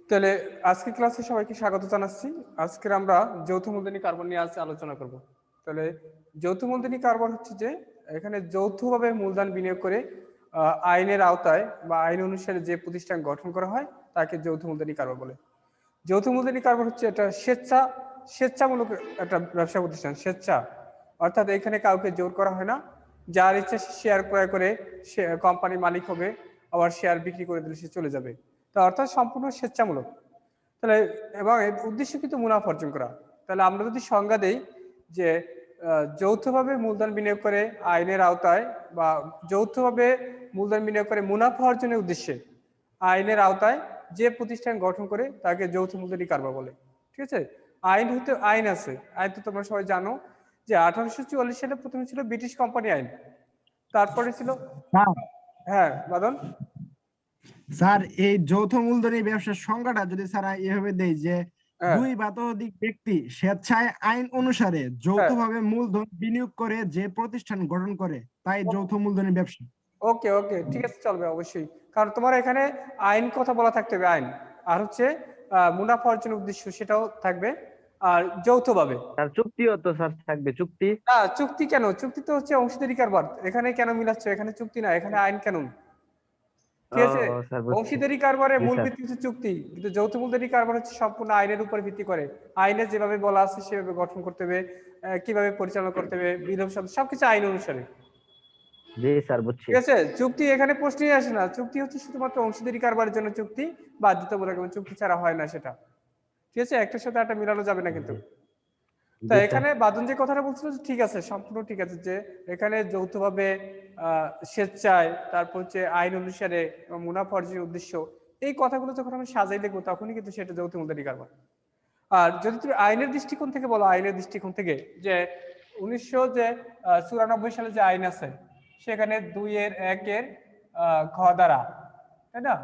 তাহলে আজকে ক্লাসে সবাইকে স্বাগত জানাচ্ছি। আজকের আমরা যৌথ মূলধনী কার্বন নিয়ে আজ আলোচনা করব। তাহলে যৌথ মূলধনী কার্বন হচ্ছে যে এখানে যৌথভাবে মূলধন বিনিয়োগ করে আইনের আওতায় বা আইন অনুসারে যে প্রতিষ্ঠান গঠন করা হয় তাকে যৌথ মূলধনী কার্বন বলে। যৌথ মূলধনী কার্বন হচ্ছে এটা স্বেচ্ছামূলক একটা ব্যবসা প্রতিষ্ঠান, স্বেচ্ছা, অর্থাৎ এখানে কাউকে জোর করা হয় না। যার ইচ্ছা শেয়ার ক্রয় করে সে কোম্পানির মালিক হবে, আবার শেয়ার বিক্রি করে দিলে সে চলে যাবে। তা অর্থাৎ সম্পূর্ণ স্বেচ্ছামূলক। তাহলে এবং এর উদ্দেশ্য কিন্তু মুনাফা অর্জন করা। তাহলে আমরা যদি সংজ্ঞা দেই যে যৌথভাবে মূলধন বিনিয়োগ করে আইনের আওতায় বা যৌথভাবে মূলধন বিনিয়োগ করে মুনাফা অর্জনের উদ্দেশ্যে আইনের আওতায় যে প্রতিষ্ঠান গঠন করে তাকে যৌথ মূলধনী কারবার বলে। ঠিক আছে? আইন আছে, আইন তো তোমরা সবাই জানো যে 1844 সালে প্রথমে ছিল ব্রিটিশ কোম্পানি আইন, তারপরে ছিল হ্যাঁ বাদন স্যার এই যৌথ মূলধনী ব্যবসার সংজ্ঞাটা যদি স্যার এভাবে দেই যে দুই বা ততোধিক ব্যক্তি স্বেচ্ছায় আইন অনুসারে যৌথভাবে মূলধন বিনিয়োগ করে যে প্রতিষ্ঠান গঠন করে তাই যৌথ মূলধনী ব্যবসা। ওকে ওকে ঠিক আছে, চলবে অবশ্যই, কারণ তোমার এখানে আইন কথা বলা থাকতে হবে, আইন আর হচ্ছে মুনাফা অর্জনের উদ্দেশ্য সেটাও থাকবে, আর যৌথভাবে। স্যার চুক্তিও তো স্যার থাকবে, চুক্তি না চুক্তি কেন? চুক্তি তো হচ্ছে অংশীদারি কারবার, এখানে কেন মিলাচ্ছ? এখানে চুক্তি না, এখানে আইন কানুন। ঠিক আছে, অংশীদারি কারবারের মূল ভিত্তি হচ্ছে চুক্তি, কিন্তু যৌথ মূলধনী কারবার হচ্ছে সম্পূর্ণ আইনের উপর ভিত্তি করে। আইনে যেভাবে বলা আছে সেভাবে গঠন করতে হবে, কিভাবে পরিচালনা করতে হবে, বিধান সবকিছু আইন অনুসারে। জি স্যার বুঝছি। ঠিক আছে, চুক্তি এখানে প্রশ্নই আসে না। চুক্তি হচ্ছে শুধুমাত্র অংশীদারি কারবারের জন্য চুক্তি, বাধ্যতামূলক, এবং চুক্তি ছাড়া হয় না সেটা। ঠিক আছে, একটার সাথে একটা মিলানো যাবে না কিন্তু। তা এখানে বাদন যে কথাটা বলছিল ঠিক আছে, সম্পূর্ণ ঠিক আছে, যে এখানে যৌথভাবে স্বেচ্ছায়, তারপর হচ্ছে আইন অনুসারে মুনাফা অর্জনের উদ্দেশ্য, এই কথাগুলো যখন আমি সাজাই দেখবো তখনই কিন্তু সেটা যৌথ মূলধনী কারবার। আর যদি তুমি আইনের দৃষ্টিকোণ থেকে বলো, আইনের দৃষ্টিকোণ থেকে যে 1994 সালে যে আইন আছে সেখানে 2-1 ঘ দ্বারা, তাই না,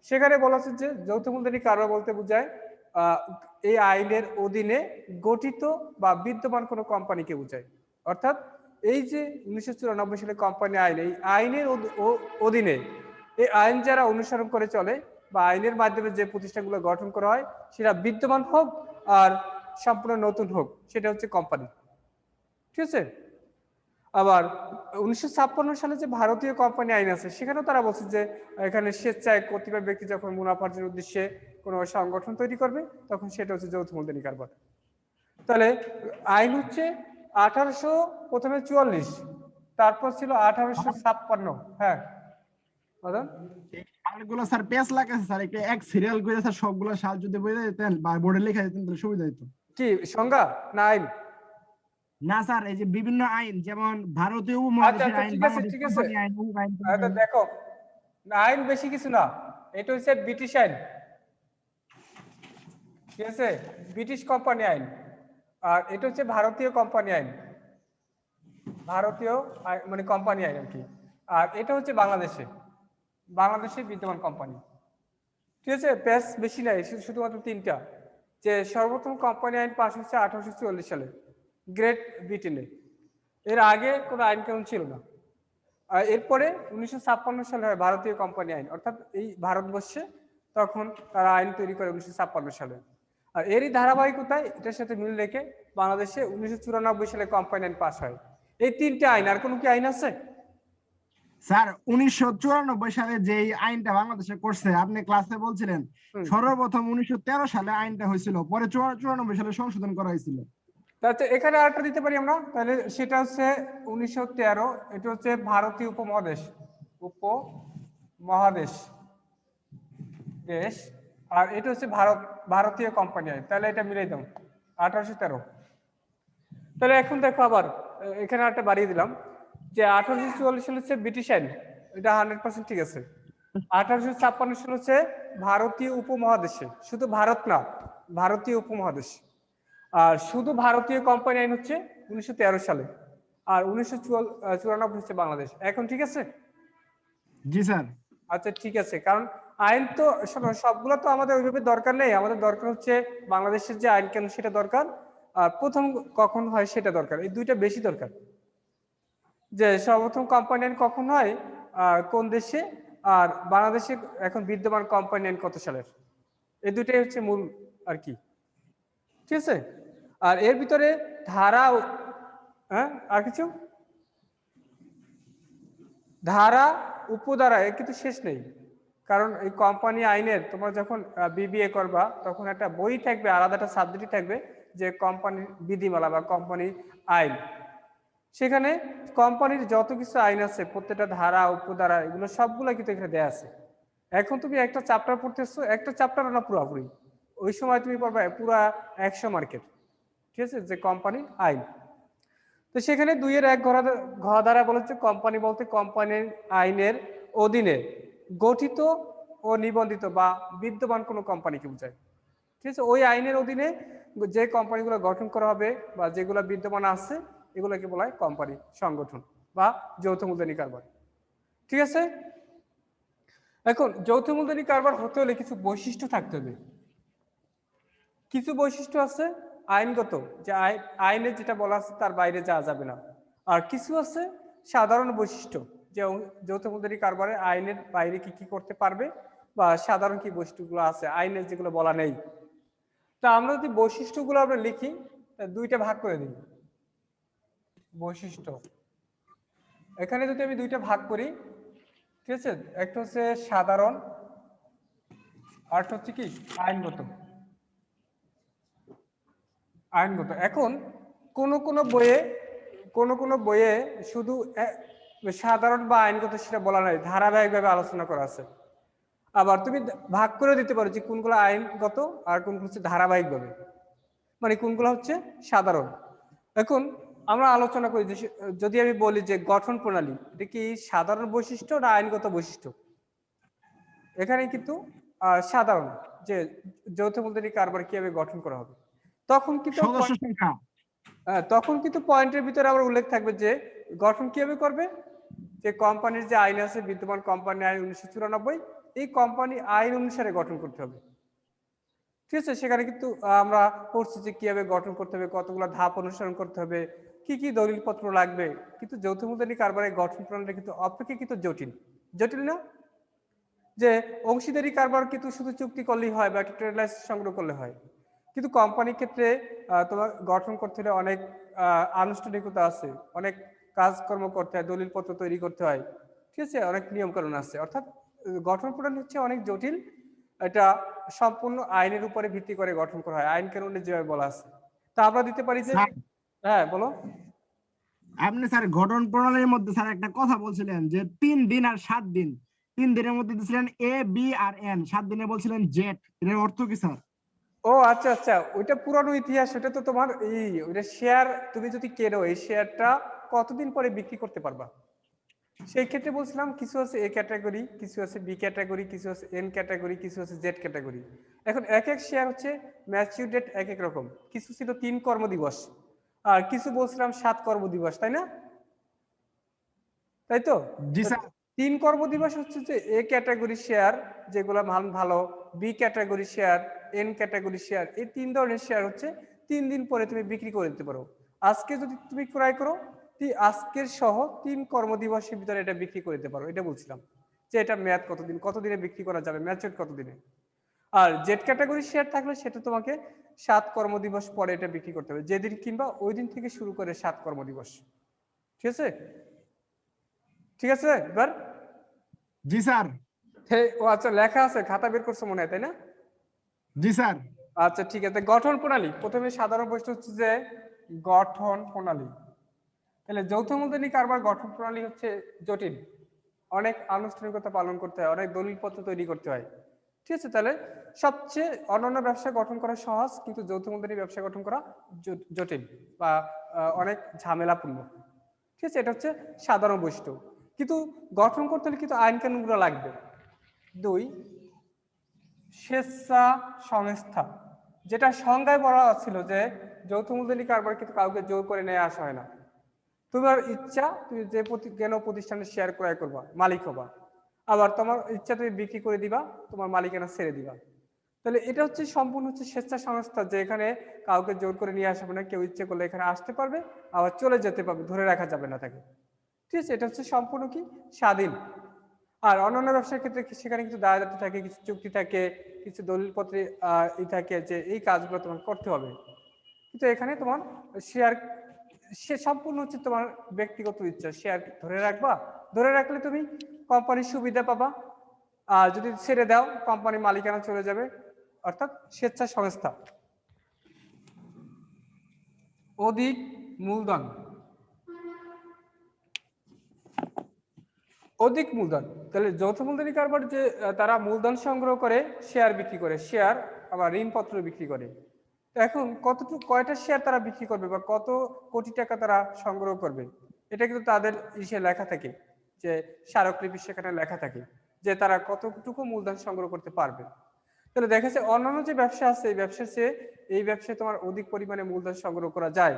সেখানে বলা হচ্ছে যে যৌথ মূলধনী কারবার বলতে বোঝায় এই আইনের অধীনে গঠিত বা বিদ্যমান কোনো কোম্পানিকে বোঝায়। অর্থাৎ এই যে 1994 সালে কোম্পানি আইন, এই আইনের অধীনে এই আইন যারা অনুসরণ করে চলে বা আইনের মাধ্যমে যে প্রতিষ্ঠানগুলো গঠন করা হয় সেটা বিদ্যমান হোক আর সম্পূর্ণ নতুন হোক, সেটা হচ্ছে কোম্পানি। ঠিক আছে, আবার 1956 সালে যে ভারতীয় কোম্পানি আইন আছে সেখানেও তারা বলছে যে এখানে স্বেচ্ছায় কতিপয় ব্যক্তি যখন মুনাফা অর্জনের উদ্দেশ্যে কোনো সংগঠন তৈরি করবে তখন সেটা হচ্ছে যৌথ মূলধনী কারবার। তাহলে আইন হচ্ছে 1844, তারপর ছিল 1856। হ্যাঁ সালগুলো স্যার পেজ লাগাছে স্যার, একটা এক সিরিয়াল করে স্যার সবগুলো সাল যদি বলে দিতেন বা বোর্ডে লিখে দিতেন তাহলে সুবিধা হতো। কি সংজ্ঞা না আইন? না স্যার, এই যে বিভিন্ন আইন, যেমন ভারতীয় উপমহাদেশের আইন, বাংলাদেশ কোম্পানি আইন, দেখো আইন বেশি কিছু না, এটা হচ্ছে ব্রিটিশ আইন। ঠিক আছে, ব্রিটিশ কোম্পানি আইন, আর এটা হচ্ছে ভারতীয় কোম্পানি আইন, ভারতীয় মানে কোম্পানি আইন আর কি। আর এটা হচ্ছে বাংলাদেশে বিদ্যমান কোম্পানি। ঠিক আছে, পেজ বেশি নাই, শুধুমাত্র 3টা। যে সর্বপ্রথম কোম্পানি আইন পাস হচ্ছে 1844 সালে গ্রেট ব্রিটেনে, এর আগে কোনো আইন কানুন ছিল না। আর এরপরে 1956 সালে হয় ভারতীয় কোম্পানি আইন, অর্থাৎ এই ভারতবর্ষে তখন তারা আইন তৈরি করে 1956 সালে। আর এরই ধারাবাহিকতায় এটার সাথে মিল রেখে বাংলাদেশে 1994 সালে কোম্পানি আইন পাস হয়। এই 3টে আইন, আর কোনো কি আইন আছে? স্যার 1994 সালে যে আইনটা বাংলাদেশে করছে আপনি ক্লাসে বলছিলেন, সর্বপ্রথম 1913 সালে আইনটা হয়েছিল, পরে 94 সালে সংশোধন করা হয়েছিল। তাহলে এখানে আরেকটা দিতে পারি আমরা, তাহলে সেটা হচ্ছে 1913, এটা হচ্ছে ভারতীয় উপমহাদেশ দেশ, আর এটা হচ্ছে ভারতীয় কোম্পানি আইন। তাহলে এটা মিলাই দাও 1813। তাহলে এখন দেখো আবার এখানে একটা বাড়িয়ে দিলাম যে 1844 সাল হচ্ছে ব্রিটিশ আইন, এটা 100% ঠিক আছে। 1856 সাল হচ্ছে ভারতীয় উপমহাদেশে, শুধু ভারত না, ভারতীয় উপমহাদেশ। আর শুধু ভারতীয় কোম্পানি আইন হচ্ছে 1913 সালে, আর 1994 হচ্ছে বাংলাদেশ। এখন ঠিক আছে? জি স্যার। আচ্ছা ঠিক আছে, কারণ আইন তো সবগুলো তো আমাদের ওইভাবে দরকার নেই, আমাদের দরকার হচ্ছে বাংলাদেশের যে আইন কানুন সেটা দরকার, আর প্রথম কখন হয় সেটা দরকার, এই দুইটা বেশি দরকার। যে সর্বপ্রথম কোম্পানি আইন কখন হয়, কোন দেশে, আর বাংলাদেশে এখন বিদ্যমান কোম্পানি আইন কত সালের, এই দুইটাই হচ্ছে মূল আর কি, ঠিক আছে। আর এর ভিতরে ধারা, হ্যাঁ আর কিছু ধারা উপধারা এর কিন্তু শেষ নেই। কারণ এই কোম্পানি আইনের তোমরা যখন বিবিএ করবা তখন একটা বই থাকবে, আলাদা একটা সাবজেক্ট থাকবে যে কোম্পানির বিধিমালা বা কোম্পানির আইন। সেখানে কোম্পানির যত কিছু আইন আছে প্রত্যেকটা ধারা উপধারা এগুলো সবগুলো কিন্তু এখানে দেয়া আছে। এখন তুমি একটা চ্যাপ্টার পড়তেছো, একটা চ্যাপ্টার না পুরোপুরি, ওই সময় তুমি পড়বে পুরা 100 মার্কের, ঠিক আছে, যে কোম্পানির আইন। তো সেখানে 2-এর 1 ঘ দ্বারা বলেছে কোম্পানি বলতে কোম্পানির আইনের অধীনে গঠিত ও নিবন্ধিত বা বিদ্যমান কোনো কোম্পানিকে বোঝায়, ঠিক আছে। ওই আইনের অধীনে যে কোম্পানিগুলো গঠন করা হবে বা যেগুলো বিদ্যমান আছে এগুলোকে বলা হয় কোম্পানি সংগঠন বা যৌথ মূলধনী কারবার, ঠিক আছে। এখন যৌথ মূলধনী কারবার হতে হলে কিছু বৈশিষ্ট্য থাকতে হবে। কিছু বৈশিষ্ট্য আছে আইনগত, যে আইনে যেটা বলা আছে তার বাইরে যাওয়া যাবে না। আর কিছু আছে সাধারণ বৈশিষ্ট্য, যে যৌথ মূলধনী কারবারে আইনের বাইরে কি কি করতে পারবে বা সাধারণ কি বৈশিষ্ট্যগুলো আছে আইনের যেগুলো বলা নেই। তা আমরা যদি বৈশিষ্ট্যগুলো আমরা লিখি, দুইটা ভাগ করে দিই বৈশিষ্ট্য। এখানে যদি আমি দুইটা ভাগ করি, ঠিক আছে, একটা হচ্ছে সাধারণ আর একটা হচ্ছে কি আইনগত। আইনগত এখন কোন কোন বইয়ে শুধু সাধারণ বা আইনগত সেটা বলা নাই, ধারাবাহিকভাবে আলোচনা করা আছে। আবার তুমি ভাগ করে দিতে পারো যে কোনগুলো আইনগত আর কোনগুলো হচ্ছে ধারাবাহিকভাবে, মানে কোনগুলো হচ্ছে সাধারণ। এখন আমরা আলোচনা করি যে যদি আমি বলি যে গঠন প্রণালী, এটা কি সাধারণ বৈশিষ্ট্য না আইনগত বৈশিষ্ট্য? এখানে কিন্তু সাধারণ, যে যৌথ মূলধনী কারবার কিভাবে গঠন করা হবে, তখন কিন্তু সদস্য সংখ্যা। তখন কিন্তু পয়েন্টের ভিতরে আবার উল্লেখ থাকবে যে গঠন কিভাবে করবে, যে কোম্পানির যে আইন আছে বিদ্যমান কোম্পানি আইন 1994, এই কোম্পানি আইন অনুসারে গঠন করতে হবে, ঠিক আছে। সেখানে কিন্তু আমরা পড়ছি যে কিভাবে গঠন করতে হবে, কতগুলো ধাপ অনুসরণ করতে হবে, কি কি দলিলপত্র লাগবে। কিন্তু যৌথ মূলধনী কারবারের গঠন প্রণালী কিন্তু অপেক্ষাকৃত জটিল, জটিল না? যে অংশীদারি কারবার কিন্তু শুধু চুক্তি করলেই হয় বা একটা ট্রেড লাইসেন্স সংগ্রহ করলে হয়, কিন্তু কোম্পানির ক্ষেত্রে তোমার গঠন করতে হলে অনেক আনুষ্ঠানিকতা আছে, অনেক কাজকর্ম করতে হয়, দলিলপত্র তৈরি করতে হয়, ঠিক আছে, অনেক নিয়মকানুন আছে। অর্থাৎ গঠন প্রণালী হচ্ছে অনেক জটিল। এটা সম্পূর্ণ আইনের উপরে ভিত্তি করে গঠন করা হয়, আইন কানুনে যেভাবে বলা আছে। তা আমরা দিতে পারি যে, স্যার, হ্যাঁ বলো। আপনি স্যার গঠন প্রণালীর মধ্যে স্যার একটা কথা বলছিলেন যে 3 দিন আর 7 দিন, 3 দিনের মধ্যে দিয়েছিলেন এ বি আর এন, 7 দিনে বলছিলেন জেড, এর অর্থ কি স্যার? ও আচ্ছা আচ্ছা, ওইটা পুরানো ইতিহাস, ওইটা তো তোমার ওইটা শেয়ার, তুমি যদি কেনো এই শেয়ারটা কতদিন পরে বিক্রি করতে পারবা, সেই ক্ষেত্রে বলছিলাম কিছু আছে এ ক্যাটাগরি, কিছু আছে বি ক্যাটাগরি, কিছু আছে এন ক্যাটাগরি, কিছু আছে জেড ক্যাটাগরি। এখন এক এক শেয়ার হচ্ছে ম্যাচিউর ডেট এক এক রকম, কিছু ছিল 3 কর্মদিবস আর কিছু বলছিলাম 7 কর্মদিবস, তাই না? তাই তো। জি স্যার। 3 কর্মদিবস হচ্ছে যে এ ক্যাটাগরি শেয়ার যেগুলো ভালো, B category share, N category share, এই 3 ধরনের শেয়ার হচ্ছে 3 দিন পরে তুমি বিক্রি করে দিতে পারো। আজকে যদি তুমি ক্রয় করো, আজকের সহ 3 কর্মদিবসের ভিতরে এটা বিক্রি করে দিতে পারো, এটা বলছিলাম যে এটা মেয়াদ কতদিন, কতদিনে বিক্রি করা যাবে, ম্যাচিউর কতদিনে। আর জেড ক্যাটাগরি শেয়ার থাকলে সেটা তোমাকে 7 কর্মদিবস পরে এটা বিক্রি করতে হবে, যেদিন কিংবা ওই দিন থেকে শুরু করে 7 কর্মদিবস, ঠিক আছে। ঠিক আছে এবার। জি স্যার। ও আচ্ছা, লেখা আছে, খাতা বের করছো মনে হয়, তাই না? জি স্যার। আচ্ছা ঠিক আছে, গঠন প্রণালী প্রথমে সাধারণ বৈশিষ্ট্য হচ্ছে যে গঠন প্রণালী। তাহলে যৌথ মূলধনী কারবার গঠন প্রণালী হচ্ছে জটিল, অনেক আনুষ্ঠানিকতা পালন করতে হয়, অনেক দলিলপত্র তৈরি করতে হয়, ঠিক আছে। তাহলে সবচেয়ে অন্যান্য ব্যবসা গঠন করা সহজ, কিন্তু যৌথ মূলধনী ব্যবসা গঠন করা জটিল বা অনেক ঝামেলাপূর্ণ, ঠিক আছে। এটা হচ্ছে সাধারণ বৈশিষ্ট্য। কিন্তু গঠন করতে হলে কিন্তু আইন কানুনগুলো লাগবে। 2, স্বেচ্ছা সংস্থা, যেটা সংজ্ঞায় বলা ছিল যে যৌথ মূলধনী কারবার কিন্তু কাউকে জোর করে নিয়ে আসা হয় না, তোমার ইচ্ছা তুমি যে কোনো প্রতিষ্ঠানে শেয়ার ক্রয় করবা, মালিক হবা, আবার তোমার ইচ্ছা তুমি বিক্রি করে দিবা, তোমার মালিকানা ছেড়ে দিবা। তাহলে এটা হচ্ছে সম্পূর্ণ হচ্ছে স্বেচ্ছা সংস্থা, যে এখানে কাউকে জোর করে নিয়ে আসবে না, কেউ ইচ্ছে করলে এখানে আসতে পারবে আবার চলে যেতে পারবে, ধরে রাখা যাবে না তাকে, ঠিক আছে। এটা হচ্ছে সম্পূর্ণ কি স্বাধীন। আর অন্যান্য ব্যবসার ক্ষেত্রে সেখানে কিছু দায়দায়িত্ব থাকে, কিছু চুক্তি থাকে, কিছু দলিলপত্রে থাকে যে এই কাজগুলো তোমার করতে হবে। কিন্তু এখানে তোমার শেয়ার সে সম্পূর্ণ হচ্ছে তোমার ব্যক্তিগত ইচ্ছা। শেয়ার ধরে রাখবা, ধরে রাখলে তুমি কোম্পানির সুবিধা পাবা, আর যদি ছেড়ে দাও কোম্পানির মালিকানা চলে যাবে, অর্থাৎ স্বেচ্ছা সংস্থা। অধিক মূলধন, অধিক মূলধন, তাহলে যৌথ মূলধনী কারবার যে তারা মূলধন সংগ্রহ করে শেয়ার বিক্রি করে, শেয়ার আবার ঋণপত্র বিক্রি করে। এখন কতটুকু কয়টা শেয়ার তারা বিক্রি করবে বা কত কোটি টাকা তারা সংগ্রহ করবে, এটা কিন্তু তাদের ইসে লেখা থাকে, যে স্মারকলিপি সেখানে লেখা থাকে যে তারা কতটুকু মূলধন সংগ্রহ করতে পারবে। তাহলে দেখা যাচ্ছে অন্যান্য যে ব্যবসা আছে এই ব্যবসার চেয়ে এই ব্যবসায় তোমার অধিক পরিমাণে মূলধন সংগ্রহ করা যায়,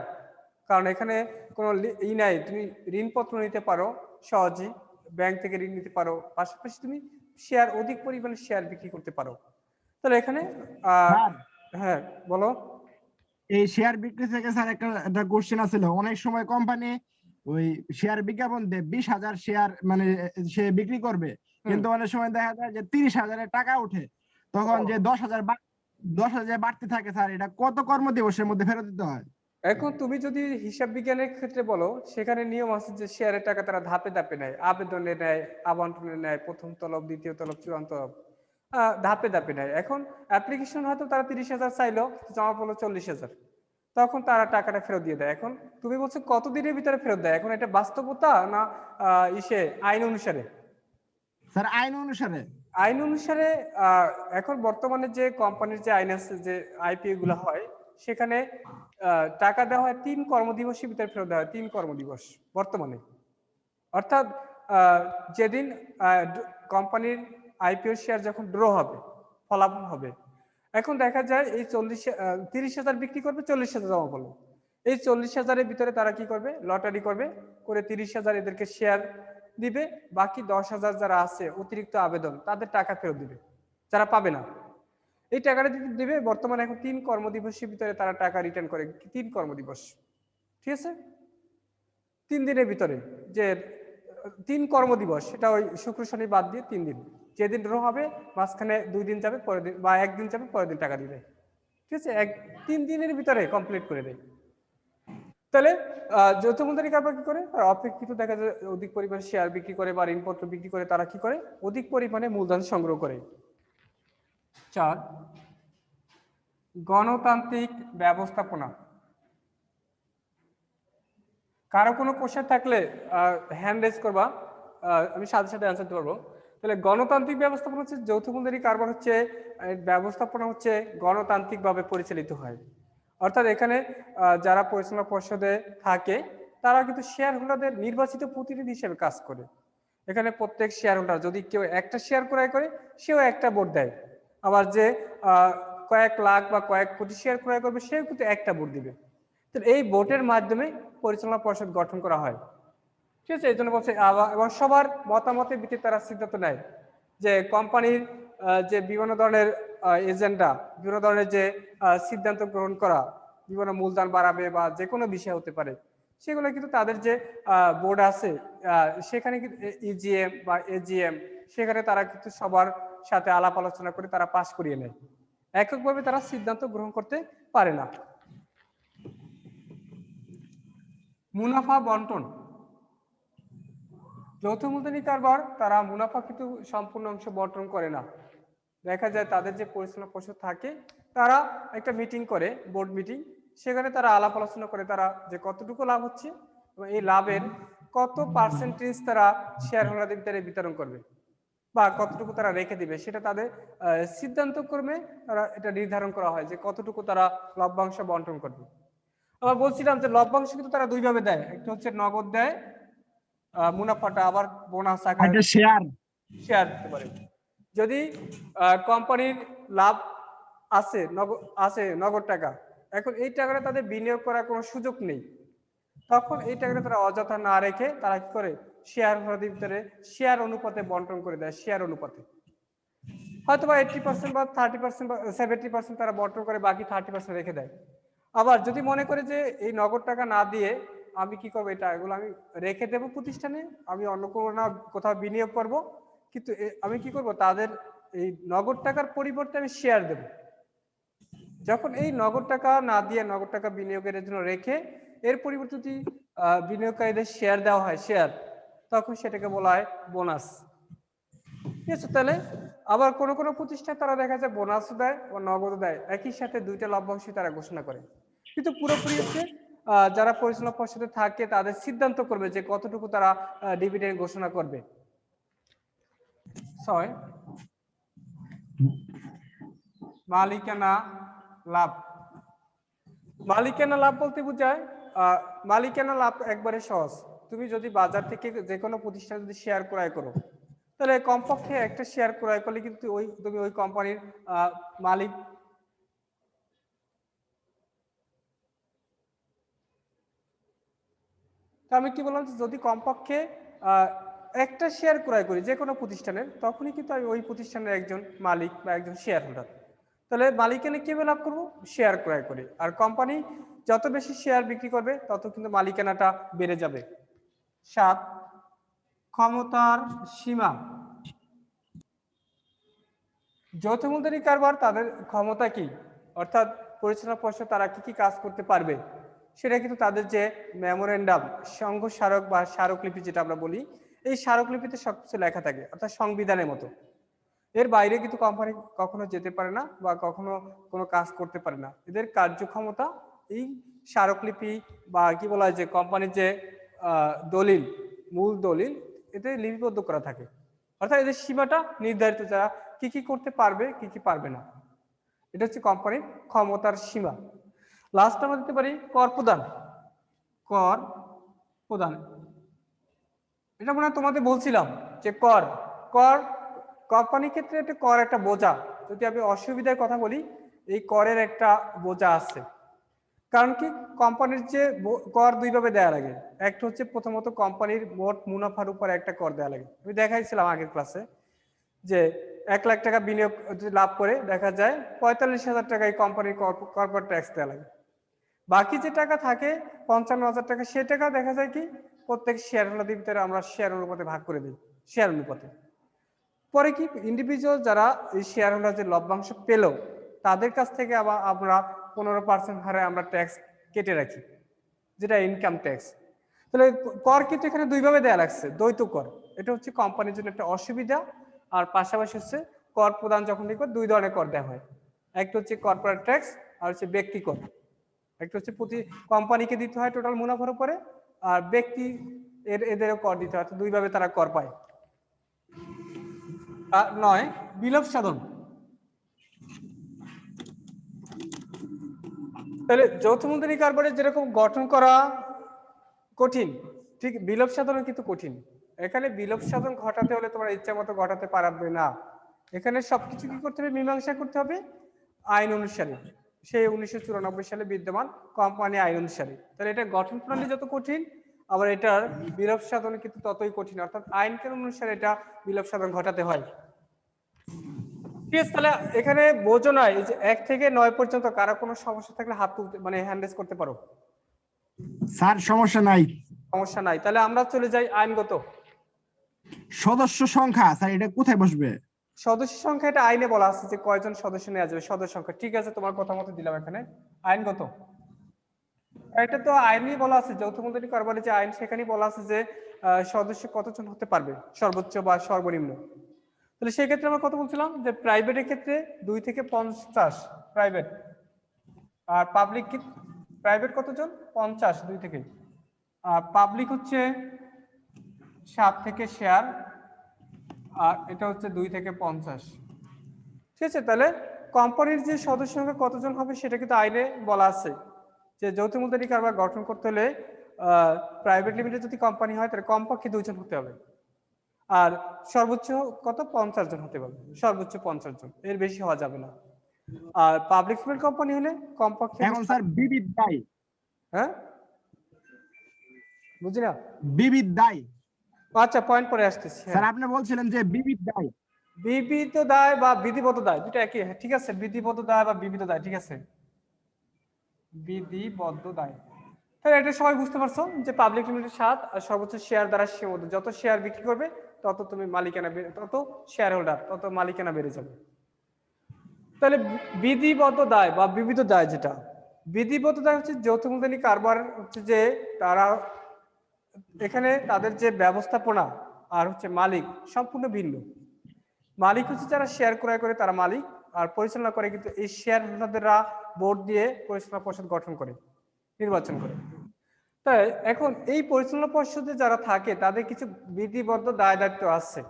কারণ এখানে কোনো নাই, তুমি ঋণপত্র নিতে পারো সহজেই, ব্যাংক থেকে ঋণ নিতে পারো, পাশাপাশি তুমি শেয়ার অধিক পরিমাণে শেয়ার বিক্রি করতে পারো। তাহলে এখানে স্যার হ্যাঁ বলো। এই শেয়ার বিক্রি থেকে স্যার একটা কোশ্চেন আছিল, অনেক সময় কোম্পানি ওই শেয়ার বিজ্ঞাপন দেয় 20,000 শেয়ার মানে সে বিক্রি করবে, কিন্তু অনেক সময় দেখা যায় যে 30,000 টাকা উঠে, তখন যে 10,000 বাড়তে থাকে স্যার, এটা কত কর্মদিবসের মধ্যে ফেরত দিতে হয়? এখন তুমি যদি হিসাব বিজ্ঞানের ক্ষেত্রে বলো, সেখানে নিয়ম আছে যে শেয়ারের টাকা তারা ধাপে ধাপে নেয়, আবেদনে নেয়, আবন্টনে নেয়, প্রথম তলব, দ্বিতীয় তলব, চূড়ান্ত তলব, ধাপে ধাপে নেয়। এখন অ্যাপ্লিকেশন হয়তো তারা 30,000 চাইলো, জমা পড়লো 40,000, তখন তারা টাকাটা ফেরত দিয়ে দেয়। এখন তুমি বলছো কত দিনের ভিতরে ফেরত দেয়, এখন এটা বাস্তবতা না আইন অনুসারে? স্যার আইন অনুসারে। আইন অনুসারে এখন বর্তমানে যে কোম্পানির যে আইন আছে, যে আইপিও গুলো হয়, সেখানে টাকা দেওয়া হয় 3 কর্মদিবসের ভিতরে ফেরত দেওয়া হয়, 3 কর্মদিবস বর্তমানে। অর্থাৎ যেদিন কোম্পানির আইপিও শেয়ার যখন ড্র হবে, ফলাফল হবে, এখন দেখা যায় এই 30,000 বিক্রি করবে, 40,000 জমা পড়লো, এই 40,000-এর ভিতরে তারা কি করবে, লটারি করবে, করে 30,000 এদেরকে শেয়ার দিবে, বাকি 10,000 যারা আছে অতিরিক্ত আবেদন তাদের টাকা ফেরত দিবে, যারা পাবে না এই টাকাটা দিবে। বর্তমানে এখন 3 কর্মদিবসের ভিতরে তারা টাকা রিটার্ন করে, 3 কর্মদিবস, ঠিক আছে, 3 দিনের ভিতরে, যে 3 কর্মদিবস, সেটা ওই শুক্র শনি বাদ দিয়ে 3 দিন, যেদিন ড্র হবে মাঝখানে 2 দিন যাবে, পরের দিন বা 1 দিন যাবে, পরের দিন টাকা দিবে, ঠিক আছে, 3 দিনের ভিতরে কমপ্লিট করে দেয়। তাহলে যৌথ মূলধনী কারবার কি করে, তারা অপেক্ষিত দেখা যায় অধিক পরিমাণে শেয়ার বিক্রি করে বা ঋণপত্র বিক্রি করে, তারা কি করে, অধিক পরিমাণে মূলধন সংগ্রহ করে। 4, গণতান্ত্রিক ব্যবস্থাপনা। কারো কোনো কোশ্চেন থাকলে হ্যান্ড রেজ করবা, আমি সাথে সাথে অ্যান্সার দিতে পারবো। তাহলে গণতান্ত্রিক ব্যবস্থাপনা হচ্ছে, যৌথ মূলধনী কারবার হচ্ছে ব্যবস্থাপনা হচ্ছে গণতান্ত্রিকভাবে পরিচালিত হয়। অর্থাৎ এখানে যারা পরিচালনা পর্ষদে থাকে তারা কিন্তু শেয়ার হোল্ডারদের নির্বাচিত প্রতিনিধি হিসেবে কাজ করে। এখানে প্রত্যেক শেয়ার হোল্ডার, যদি কেউ একটা শেয়ার ক্রয় করে সেও একটা ভোট দেয়, আবার যে কয়েক লাখ বা কয়েক কোটি শেয়ার ক্রয় করবে সেও কিন্তু একটা ভোট দিবে। তো এই ভোটের মাধ্যমে পরিচালনা পর্ষদ গঠন করা হয়, ঠিক আছে। এই জন্য বলছে এবং সবার মতামতের ভিত্তিতে তারা সিদ্ধান্ত নেয় যে কোম্পানির যে বিভিন্ন ধরনের এজেন্ডা, বিভিন্ন ধরনের যে সিদ্ধান্ত গ্রহণ করা, বিভিন্ন মূলধন বাড়াবে বা যে কোনো বিষয় হতে পারে, সেগুলো কিন্তু তাদের যে বোর্ড আছে সেখানে কিন্তু ইজিএম বা এজিএম, সেখানে তারা কিন্তু সবার সাথে আলাপ আলোচনা করে তারা পাশ করিয়ে নেয়, এককভাবে তারা সিদ্ধান্ত গ্রহণ করতে পারে না। মুনাফা বন্টন। যৌথ মূলধনী কারবার তারা মুনাফা কিন্তু সম্পূর্ণ অংশ বন্টন করে না। দেখা যায় তাদের যে পরিচালনা পর্ষদ থাকে তারা একটা মিটিং করে, বোর্ড মিটিং, সেখানে তারা আলাপ আলোচনা করে তারা যে কতটুকু লাভ হচ্ছে এবং এই লাভের কত পার্সেন্টেজ তারা শেয়ার হোল্ডারদের ভিতরে বিতরণ করবে বা কতটুকু তারা রেখে দিবে, সেটা তাদের সিদ্ধান্ত ক্রমে তারা এটা নির্ধারণ করা হয় যে কতটুকু তারা লভ্যাংশ বন্টন করবে। আবার বলছিলাম যে লভ্যাংশ কিন্তু তারা দুইভাবে দেয়, একটা হচ্ছে নগদ দেয় মুনাফাটা, আবার বোনাস আকারে এটা শেয়ার। শেয়ার দিতে পারে। যদি কোম্পানির লাভ আছে নগদ টাকা, এখন এই টাকাটা তাদের বিনিয়োগ করার কোনো সুযোগ নেই, তখন এই টাকাটা তারা অযথা না রেখে তারা কি করে, শেয়ার হোল্ডারদের ভিতরে শেয়ার অনুপাতে বন্টন করে দেয়, শেয়ার অনুপাতে হয়তো বা 80% বা 30% বা 70% তারা বন্টন করে, বাকি 30% রেখে দেয়। আবার যদি মনে করে যে এই নগদ টাকা না দিয়ে আমি কি করবো, এটা এগুলো আমি রেখে দেবো প্রতিষ্ঠানে, আমি অন্য কোনো না কোথাও বিনিয়োগ করব, কিন্তু আমি কি করব, তাদের এই নগদ টাকার পরিবর্তে আমি শেয়ার দেব। যখন এই নগদ টাকা না দিয়ে নগদ টাকা বিনিয়োগের জন্য রেখে এর পরিবর্তে যদি বিনিয়োগকারীদের শেয়ার দেওয়া হয়, শেয়ার, তখন সেটাকে বলা হয় বোনাস। ঠিক আছে, তাহলে আবার কোন কোন প্রতিষ্ঠান তারা দেখা যায় বোনাসও দেয় ও নগদও দেয়, একই সাথে দুইটা লভ্যাংশ তারা ঘোষণা করে। কিন্তু পুরোপুরি হচ্ছে যারা পরিচালনা পর্ষদে থাকে তাদের সিদ্ধান্ত করবে যে কতটুকু তারা ডিভিডেন্ড ঘোষণা করবে। 6, মালিকানা লাভ। মালিকানা লাভ বলতে বোঝায় মালিকানা লাভ একবারে সহজ। তুমি যদি বাজার থেকে যে কোনো প্রতিষ্ঠান যদি শেয়ার ক্রয় করো, তাহলে কমপক্ষে একটা শেয়ার ক্রয় করলে কিন্তু তুমি ওই কোম্পানির মালিক। আমি কি বললাম, যদি কমপক্ষে একটা শেয়ার ক্রয় করি যে কোনো প্রতিষ্ঠানের, তখনই কিন্তু আমি ওই প্রতিষ্ঠানের একজন মালিক বা একজন শেয়ার হোল্ডার। তাহলে মালিকানা কিভাবে লাভ করবো? শেয়ার ক্রয় করে। আর কোম্পানি যত বেশি শেয়ার বিক্রি করবে তত কিন্তু মালিকানাটা বেড়ে যাবে। 7, ক্ষমতার সীমা। যৌথ মূলধনী কারবার তাদের ক্ষমতা কি, অর্থাৎ পরিচালনা পর্ষদ তারা কি কি কাজ করতে পারবে, সেটা কিন্তু তাদের যে মেমোরেন্ডাম, সংঘ স্মারক বা স্মারকলিপি যেটা আমরা বলি, এই স্মারকলিপিতে সবকিছু লেখা থাকে, অর্থাৎ সংবিধানের মতো। এর বাইরে কিন্তু কোম্পানি কখনো যেতে পারে না বা কখনো কোনো কাজ করতে পারে না। এদের কার্যক্ষমতা এই স্মারকলিপি বা কি বলা হয় যে কোম্পানির যে দলিল, মূল দলিল, এতে লিপিবদ্ধ করা থাকে। অর্থাৎ এদের সীমাটা নির্ধারিত, যারা কি কি করতে পারবে কি কি পারবে না। এটা হচ্ছে কোম্পানির ক্ষমতার সীমা। লাস্ট আমরা দিতে পারি কর প্রদান। কর প্রদান, এটা মনে হয় তোমাদের বলছিলাম যে কর কর কোম্পানির ক্ষেত্রে একটা কর একটা বোঝা। যদি আমি অসুবিধার কথা বলি, এই করের একটা বোঝা আছে। কারণ কি, কোম্পানির যে কর দুইভাবে দেওয়া লাগে। একটা হচ্ছে প্রথমত কোম্পানির মোট মুনাফার উপর একটা কর দেওয়া লাগে। আমি দেখাইছিলাম আগের ক্লাসে যে 1 লাখ টাকা বিনিয়োগ যদি লাভ করে, দেখা যায় 45,000 টাকা এই কোম্পানির কর্পোরেট ট্যাক্স দেওয়া লাগে। বাকি যে টাকা থাকে 55,000 টাকা, সে টাকা দেখা যায় কি প্রত্যেক শেয়ার হোল্ডারদের ভিতরে আমরা শেয়ার অনুপাতে ভাগ করে দিই, শেয়ার অনুপাতে। পরে কি ইন্ডিভিজুয়াল যারা এই শেয়ার হোল্ডার যে লভ্যাংশ পেল, তাদের কাছ থেকে আবার আমরা 15% হারে আমরা ট্যাক্স কেটে রাখি, যেটা ইনকাম ট্যাক্স। তাহলে কর কিন্তু এখানে দুইভাবে দেওয়া লাগছে, দ্বৈত কর। এটা হচ্ছে কোম্পানির জন্য একটা অসুবিধা। আর পাশাপাশি হচ্ছে কর প্রদান যখন দেখবো দুই ধরনের কর দেওয়া হয়, একটা হচ্ছে কর্পোরেট ট্যাক্স আর হচ্ছে ব্যক্তি কর। একটা হচ্ছে প্রতি কোম্পানিকে দিতে হয় টোটাল মুনাফার উপরে, আর ব্যক্তি এদেরও কর দিতে হয়, দুইভাবে তারা কর পায়। 9, বিলোপ সাধন। তাহলে যৌথ মূলধনী কারবারের যেরকম গঠন করা কঠিন, ঠিক বিলোপ সাধন কিন্তু কঠিন। এখানে বিলোপ সাধন ঘটাতে হলে তোমার ইচ্ছা মতো ঘটাতে পারবে না। এখানে সবকিছু কি করতে হবে, মীমাংসা করতে হবে আইন অনুসারে, সেই 1994 সালে বিদ্যমান কোম্পানি আইন অনুসারে। তাহলে এটা গঠন প্রণালী যত কঠিন, আবার এটার বিলোপ সাধন কিন্তু ততই কঠিন, অর্থাৎ আইন কানুন অনুসারে এটা বিলোপ সাধন ঘটাতে হয়। ঠিক আছে, তাহলে এখানে বোঝো না, এই যে 1 থেকে 9 পর্যন্ত কারো কোনো সমস্যা থাকলে হাত তুলতে, মানে হ্যান্ড রেজ করতে পারো। স্যার সমস্যা নাই। সমস্যা নাই, তাহলে আমরা চলে যাই আইনগত। সদস্য সংখ্যা স্যার এটা কোথায় বসবে? সদস্য সংখ্যা এটা আইনে বলা আছে যে কয়জন সদস্য নেওয়া যাবে, সদস্য সংখ্যা। ঠিক আছে, তোমার কথা মতো দিলাম এখানে। আইনগত, এটা তো আইনই বলা আছে, যৌথ মূলধনী কারবারের যে আইন সেখানেই বলা আছে যে সদস্য কতজন হতে পারবে, সর্বোচ্চ বা সর্বনিম্ন। তাহলে সেই ক্ষেত্রে আমরা কত বলছিলাম যে প্রাইভেটের ক্ষেত্রে 2 থেকে 50 প্রাইভেট, আর পাবলিক প্রাইভেট কতজন 50 2 থেকে, আর পাবলিক হচ্ছে 7 থেকে শেয়ার, আর এটা হচ্ছে 2 থেকে 50। ঠিক আছে, তাহলে কোম্পানির যে সদস্য সংখ্যা কতজন হবে সেটা কিন্তু আইনে বলা আছে যে যৌথ মূলধনী কারবার গঠন করতে হলে প্রাইভেট লিমিটেড যদি কোম্পানি হয় তাহলে কমপক্ষে 2 জন হতে হবে, আর সর্বোচ্চ কত 50 জন হতে হবে, সর্বোচ্চ 50 জন, এর বেশি হওয়া যাবে না। আর পাবলিক লিমিটেড কোম্পানি হলে কমপক্ষে এখন স্যার বিবিধ দায়। হ্যাঁ বুঝি না, বিবিধ দায়। আচ্ছা পয়েন্ট পরে আসতেছি। স্যার আপনি বলছিলেন যে বিবিধ দায়। বিবিধ দায় বা বিধিবদ্ধ দায় দুটো একই, ঠিক আছে, বিধিবদ্ধ দায় বা বিবিধ দায়, ঠিক আছে, বিধিবদ্ধ দায়। তাহলে এটা সবাই বুঝতে পারছো যে পাবলিক লিমিটেড 7 আর সর্বোচ্চ শেয়ার দ্বারা সীমাবদ্ধ, যত শেয়ার বিক্রি করবে তত তুমি মালিকানা তত শেয়ার হোল্ডার, তত মালিকানা বেড়ে যাবে। তাহলে বিধিবদ্ধ দায় বা বিবিধ দায়, যেটা বিধিবদ্ধ দায় হচ্ছে যৌথ মূলধনী কারবার হচ্ছে যে তারা এখানে তাদের যে ব্যবস্থাপনা আর হচ্ছে মালিক সম্পূর্ণ ভিন্ন। মালিক হচ্ছে যারা শেয়ার ক্রয় করে তারা মালিক, আর পরিচালনা করে কিন্তু এই শেয়ার হোল্ডাররা বোর্ড দিয়ে পরিচালনা পর্ষদ গঠন করে, নির্বাচন করে। তাই এখন এই পরিচালনা পর্ষদে যারা থাকে তাদের কিছু বিধিবদ্ধ দায় দায়িত্ব আছে,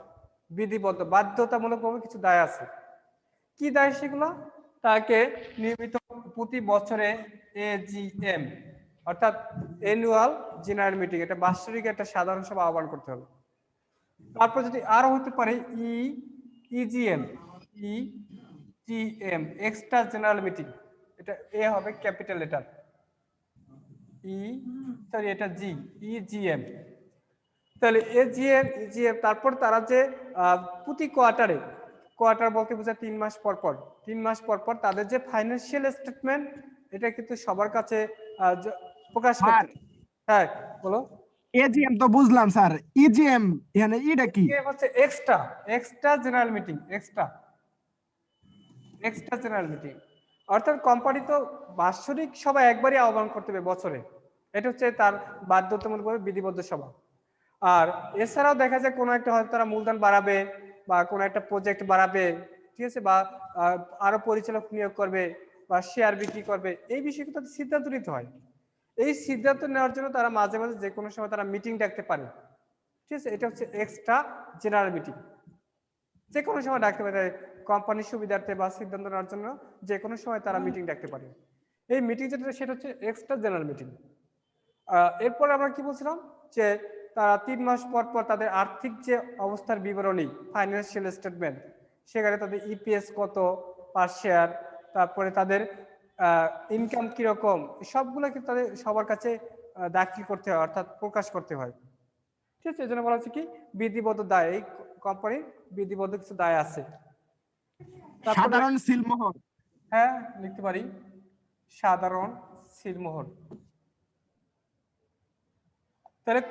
বিধিবদ্ধ বাধ্যতামূলকভাবে কিছু দায় আছে। কি দায় সেগুলো? তাকে নিয়মিত প্রতি বছরে এজিএম অর্থাৎ অ্যানুয়াল জেনারেল মিটিং, এটা বাৎসরিক একটা সাধারণ সভা আহ্বান করতে হবে। তারপর যদি আরো হতে পারে EGM, EGM extra general meeting, এটা এ হবে ক্যাপিটাল লেটার, এটা জি, ইজিএম। তাহলে এজিএম ইজিএম, তারপর তারা যে প্রতি কোয়ার্টারে, কোয়ার্টার বলতে বোঝায় 3 মাস পর পর, 3 মাস পর পর তাদের যে ফাইন্যান্সিয়াল স্টেটমেন্ট এটা কিন্তু সবার কাছে প্রকাশ করতে। হ্যাঁ বলো। এজিএম তো বুঝলাম স্যার, ইজিএম মানে এটা কি? এজিএম হচ্ছে extra, extra general meeting, extra general meeting. অর্থাৎ কোম্পানি তো বাৎসরিক সভা একবারই আহ্বান করতে হবে বছরে, এটা হচ্ছে তার বাধ্যতামূলকভাবে বিধিবদ্ধ সভা। আর এছাড়াও দেখা যায় কোনো একটা হয়তো তারা মূলধন বাড়াবে বা কোনো একটা প্রজেক্ট বাড়াবে, ঠিক আছে, বা আরো পরিচালক নিয়োগ করবে বা শেয়ার বিক্রি করবে, এই বিষয়ে তাদের সিদ্ধান্ত নিতে হয়। এই সিদ্ধান্ত নেওয়ার জন্য তারা মাঝে মাঝে যে কোনো সময় তারা মিটিং ডাকতে পারে, ঠিক আছে। এটা হচ্ছে এক্সট্রা জেনারেল মিটিং, যে কোনো সময় ডাকতে পারে কোম্পানির সুবিধার্থে বা সিদ্ধান্ত নেওয়ার জন্য, যে কোনো সময় তারা মিটিং ডাকতে পারে। এই মিটিং যেটা সেটা হচ্ছে এক্সট্রা জেনারেল মিটিং। এরপর আমরা কি বলছিলাম যে তারা 3 মাস পর পর তাদের আর্থিক যে অবস্থার বিবরণী, ফাইন্যান্সিয়াল স্টেটমেন্ট, সেখানে তাদের ইপিএস কত পার শেয়ার, তারপরে তাদের ইনকাম কিরকম, সবগুলো কিন্তু তাদের সবার কাছে দাখিল করতে হয়, অর্থাৎ প্রকাশ করতে হয়, ঠিক আছে। এই জন্য বলা হচ্ছে কি বিধিবদ্ধ দায়, এই কোম্পানির বিধিবদ্ধ কিছু দায় আছে। সাধারণ সিলমোহর, হ্যাঁ লিখতে পারি, সাধারণ সিলমোহর। তাহলে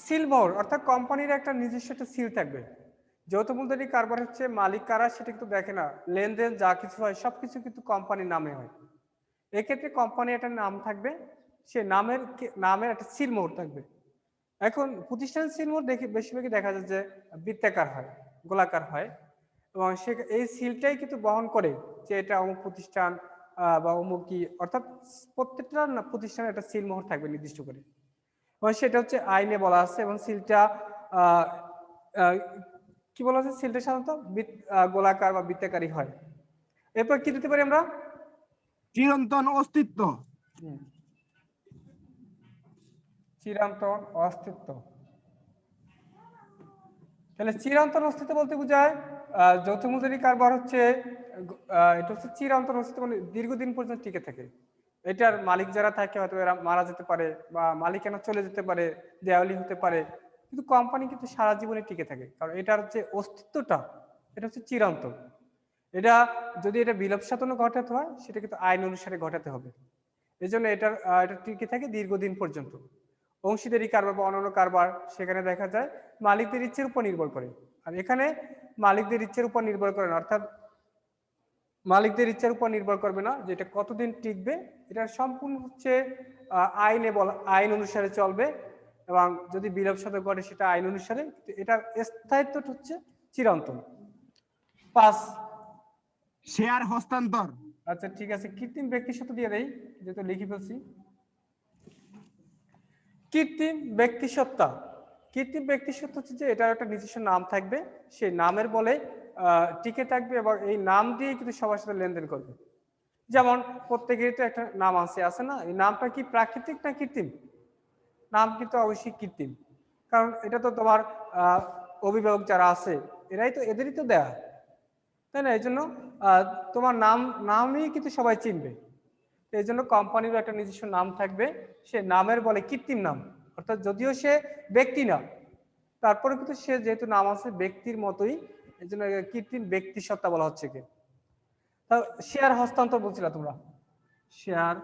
সিলমোহর অর্থাৎ কোম্পানির একটা নিজস্ব একটা সিল থাকবে। যৌথ মূলধনী কারবার হচ্ছে মালিক কারা সেটা কিন্তু দেখে না, লেনদেন যা কিছু হয় সবকিছু কিন্তু কোম্পানির নামে হয়। এক্ষেত্রে কোম্পানি একটা নাম থাকবে, সে নামের একটা সিলমোহর থাকবে। এখন প্রতিষ্ঠান সিলমোহর দেখে বেশিরভাগই দেখা যায় যে বৃত্তাকার হয়, গোলাকার হয়, এবং সে এই সিলটাই কিন্তু বহন করে যে এটা অমুক প্রতিষ্ঠান বা অমুক কি, অর্থাৎ প্রত্যেকটা প্রতিষ্ঠানের একটা সিলমোহর থাকবে নির্দিষ্ট করে, এবং সেটা হচ্ছে আইনে বলা আছে। এবং সিলটা কি বলা আছে, সিলটা সাধারণত গোলাকার বা বৃত্তাকারই হয়। এরপর কি দিতে পারি আমরা? চিরন্তন অস্তিত্ব, চিরন্তন অস্তিত্ব। তাহলে চিরন্তন অস্তিত্ব বলতে বোঝায় যৌথ মূলধনী কারবার হচ্ছে এটা হচ্ছে চিরন্তন অস্তিত্ব, মানে দীর্ঘদিন পর্যন্ত টিকে থাকে। এটার মালিক যারা থাকে হয়তো এরা মারা যেতে পারে বা মালিকানা চলে যেতে পারে, দেওয়ালি হতে পারে, কিন্তু কোম্পানি কিন্তু সারা জীবনে টিকে থাকে, কারণ এটার যে অস্তিত্বটা এটা হচ্ছে চিরন্তন। এটা যদি এটা বিলোপ সাধন ঘটাতে হয় সেটা কিন্তু আইন অনুসারে ঘটাতে হবে। এই জন্য এটা টিকে থাকে দীর্ঘদিন পর্যন্ত। অংশীদারি কারবার বা অন্যান্য কারবার সেখানে দেখা যায় মালিকদের ইচ্ছের উপর নির্ভর করে, আর এখানে মালিকদের ইচ্ছের উপর নির্ভর করে না, অর্থাৎ মালিকদের ইচ্ছার উপর নির্ভর করবে না যে এটা কতদিন টিকবে, এটা সম্পূর্ণ হচ্ছে আইন অনুসারে চলবে, এবং যদি বিলোপ সাধন ঘটে সেটা আইন অনুসারে, এটার স্থায়িত্বটা হচ্ছে চিরন্তন। 5 শেয়ার হস্তান্তর। আচ্ছা ঠিক আছে, কৃত্রিম ব্যক্তিসত্ত্বা দিয়ে দেই যেহেতু লিখে ফেলছি। কৃত্রিম ব্যক্তিসত্ত্বা, কৃত্রিম ব্যক্তিসত্ত্বা হচ্ছে যে এটার একটা নিজস্ব নাম থাকবে, সেই নামের বলে টিকে থাকবে এবং এই নাম দিয়ে কিন্তু সবার সাথে লেনদেন করবে। যেমন প্রত্যেকেরই তো একটা নাম আছে না, এই নামটা কি প্রাকৃতিক না কৃত্রিম? নাম কিন্তু অবশ্যই কৃত্রিম, কারণ এটা তো তোমার অভিভাবক যারা আছে এদেরই তো দেয়া, তাই না? এই জন্য তোমার নামই কিন্তু সবাই চিনবে। এই জন্য কোম্পানিরও একটা নিজস্ব নাম থাকবে, সে নামের বলে কৃত্রিম নাম, অর্থাৎ যদিও সে ব্যক্তি না তারপরে কিন্তু সে যেহেতু নাম আছে ব্যক্তির মতোই, এই জন্য কৃত্রিম ব্যক্তি সত্তা বলা হচ্ছে কি। তা শেয়ার হস্তান্তর বলছিলা তোমরা, শেয়ার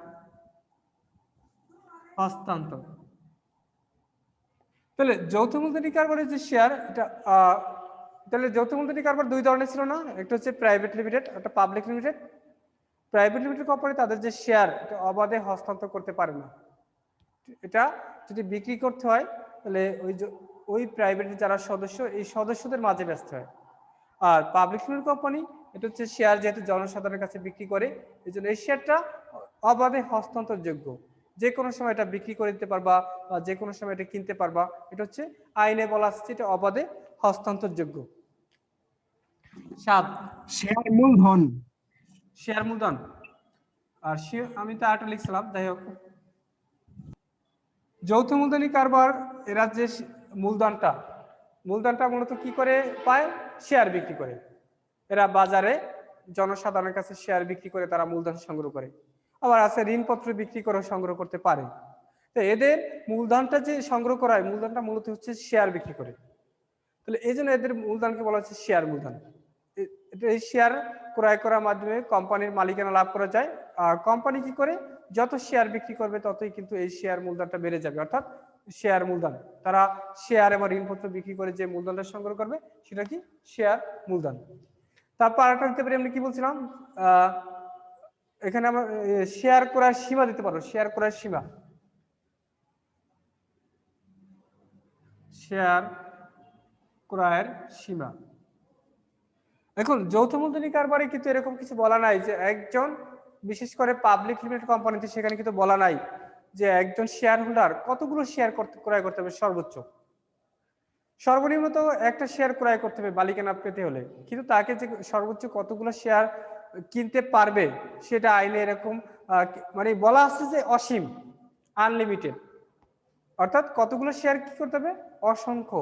হস্তান্তর। তাহলে যৌথ মূলধনী কারবারের যে শেয়ার এটা তাহলে যৌথ মূলধনী কারবার দুই ধরনের ছিল না, একটা হচ্ছে প্রাইভেট লিমিটেড, একটা public limited. Private limited company তাদের যে শেয়ার এটা অবাধে হস্তান্তর করতে পারে না, এটা যদি বিক্রি করতে হয় তাহলে ওই প্রাইভেটের যারা সদস্য এই সদস্যদের মাঝে ব্যস্ত হয়। আর পাবলিক লিমিটেড কোম্পানি এটা হচ্ছে শেয়ার যেহেতু জনসাধারণের কাছে বিক্রি করে, এই জন্য এই শেয়ারটা অবাধে হস্তান্তরযোগ্য, যে কোনো সময় এটা বিক্রি করে দিতে পারবা বা যে কোনো সময় এটা কিনতে পারবা। এটা হচ্ছে আইনে বলা আছে এটা অবাধে হস্তান্তরযোগ্য। 7 শেয়ার মূলধন। শেয়ার মূলধন। আর আমি তো আরেকটা লিখছিলাম, যাই হোক যৌথ মূলধনী কারবার এরা যে মূলধনটা মূলত কি করে পায়? শেয়ার বিক্রি করে। এরা বাজারে জনসাধারণের কাছে শেয়ার বিক্রি করে তারা মূলধন সংগ্রহ করে। আবার আছে ঋণপত্র বিক্রি করে সংগ্রহ করতে পারে। তো এদের মূলধনটা যে সংগ্রহ করা হয়, মূলধনটা মূলত হচ্ছে শেয়ার বিক্রি করে। তাহলে এই জন্য এদের মূলধনকে বলা হচ্ছে শেয়ার মূলধন। এই শেয়ার ক্রয় করার মাধ্যমে কোম্পানির মালিকানা লাভ করা যায়। আর কোম্পানি কি করে? যত শেয়ার বিক্রি করবে ততই কিন্তু এই শেয়ার মূলধনটা বেড়ে যাবে, অর্থাৎ শেয়ার মূলধন। তারা শেয়ার এবং ঋণপত্র বিক্রি করে যে মূলধনটা সংগ্রহ করবে সেটা কি? শেয়ার মূলধন। তারপর আরেকটা দিতে পারি, আমরা কি বলছিলাম, এখানে আমরা শেয়ার ক্রয়ের সীমা দিতে পারবো। শেয়ার ক্রয়ের সীমা, শেয়ার ক্রয়ের সীমা। এখন যৌথ মূলধনী কারবারে কিন্তু এরকম কিছু বলা নাই যে একজন, বিশেষ করে পাবলিক লিমিটেড কোম্পানিতে সেখানে কিন্তু বলা নাই যে একজন শেয়ার হোল্ডার কতগুলো শেয়ার ক্রয় করতে হবে। সর্বনিম্ন তো একটা শেয়ার ক্রয় করতে হবে মালিকানা পেতে হলে, কিন্তু তাকে যে সর্বোচ্চ কতগুলো শেয়ার কিনতে পারবে সেটা আইনে এরকম মানে বলা আছে যে অসীম, আনলিমিটেড। অর্থাৎ কতগুলো শেয়ার কি করতে হবে? অসংখ্য।